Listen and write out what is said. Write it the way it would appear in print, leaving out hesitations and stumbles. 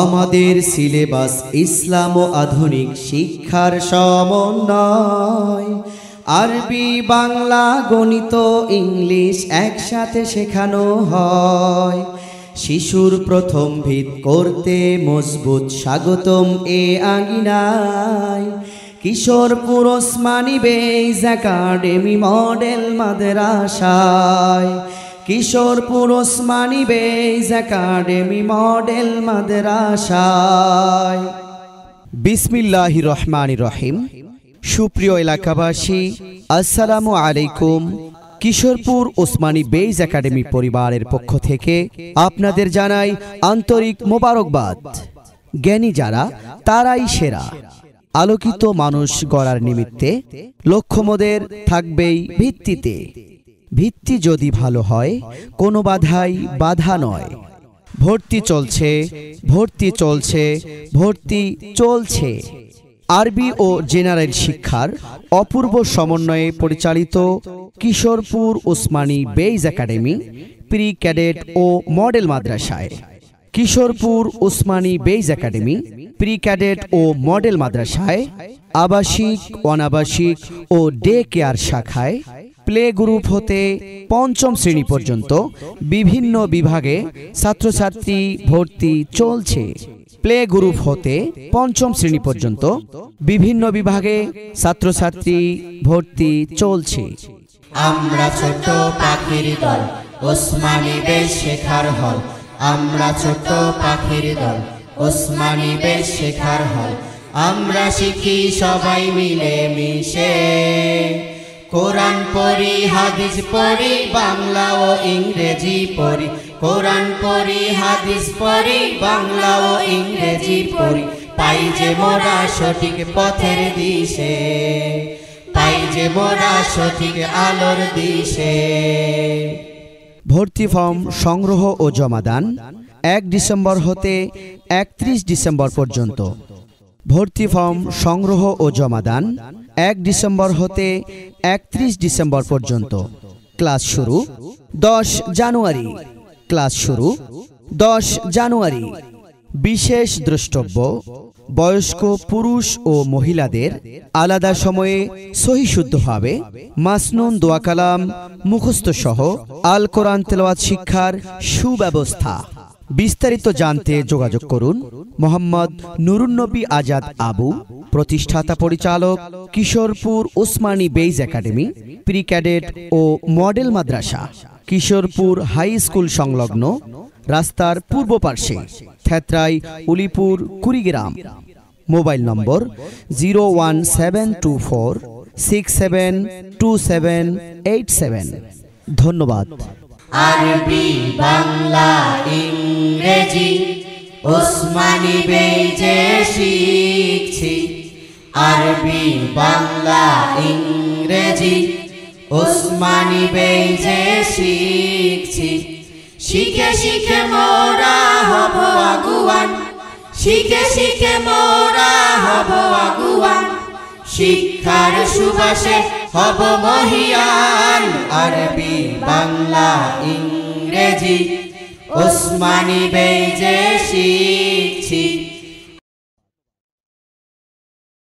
আমাদের সিলেবাস ইসলাম ও আধুনিক শিক্ষার সমন্বয়। আরবি, বাংলা, গণিত, ইংলিশ একসাথে শেখানো হয়। শিশুর প্রথম ভিত করতে মজবুত স্বাগতম এ আঙিনায়। Kishorpur Osmani base academy model মাদ্রাসায়। Kishorpur Osmani base academy model মাদ্রাসায়। বিসমিল্লাহির রহমানির রহিম। সুপ্রিয় এলাকাবাসী, আসসালামু আলাইকুম। কিশোরপুর ওসমানী বেইজ একাডেমি পরিবারের পক্ষ থেকে আপনাদের জানাই আন্তরিক মোবারকবাদ। জ্ঞানী যারা তারাই সেরা। আলোকিত মানুষ গড়ার নিমিত্তে লক্ষ্যমোদের থাকবেই ভিত্তিতে। ভিত্তি যদি ভালো হয় কোনো বাধাই বাধা নয়। ভর্তি চলছে, ভর্তি চলছে, ভর্তি চলছে। আরবি ও জেনারেল শিক্ষার অপূর্ব সমন্বয়ে পরিচালিত Kishorpur Osmani base academy pre cadet ও মডেল মাদ্রাসায়। Kishorpur Osmani base academy pre cadet ও মডেল মাদ্রাসায় আবাসিক, অনাবাসিক ও ডে কেয়ার শাখায় প্লে গ্রুপ হতে পঞ্চম শ্রেণী পর্যন্ত বিভিন্ন বিভাগে ছাত্রছাত্রী ভর্তি চলছে। প্লে গ্রুপ হতে পঞ্চম শ্রেণী পর্যন্ত বিভিন্ন বিভাগে ছাত্রছাত্রী ভর্তি চলছে। আমরা ছোট পাখির দল, ওসমানী বেইজ শেখার হল। আমরা ছোট পাখির দল, ওসমানী বেইজ শেখার হল। আমরা শিখি সবাই মিলে মিশে। কোরআন পড়ি, হাদিস পড়ি, বাংলা ও ইংরেজি পড়ি। কোরআন পড়ি, হাদিস পড়ি, বাংলা ও ইংরেজি পড়ি। পাই যে মোরা সঠিক পথের দিশে, পাই যে মোরা সঠিক আলোর দিশে। ভর্তি ফর্ম সংগ্রহ ও জমাদান 1 ডিসেম্বর হতে 31 ডিসেম্বর পর্যন্ত। ভর্তি ফর্ম সংগ্রহ ও জমাদান 1 ডিসেম্বর হতে 31 ডিসেম্বর পর্যন্ত। ক্লাস শুরু 10 জানুয়ারি। ক্লাস শুরু 10 জানুয়ারি। বিশেষ দ্রষ্টব্য: বয়স্ক পুরুষ ও মহিলাদের আলাদা সময়ে সহিশুদ্ধভাবে মাসনুন দোয়া কালাম মুখস্থ সহ আল কোরআন তেলাওয়াত শিক্ষার সুব্যবস্থা। বিস্তারিত জানতে যোগাযোগ করুন মোহাম্মদ নুরুন্নবী আজাদ আবু, প্রতিষ্ঠাতা পরিচালক, Kishorpur Osmani base academy pre cadet ও মডেল মাদ্রাসা, কিশোরপুর হাই স্কুল সংলগ্ন, রাস্তার পূর্ব পার্শ্বে, থেতরাই, উলিপুর, কুড়িগ্রাম। Mobile number 01724672787। ধন্যবাদ। আরবি, বাংলা, ইংরেজি ওসমানী বেইজে শিখছি। আরবি, বাংলা, ইংরেজি ওসমানী বেইজে শিখছি। শিখে শিখে মোরা হব আগুয়ান, শিখে শিখে মোরা হব আগুয়ান। শিক্ষার সুবাসে হব মহিয়ান। আরবি, বাংলা, ইংরেজি ওসমানী বেইজে শিখছি।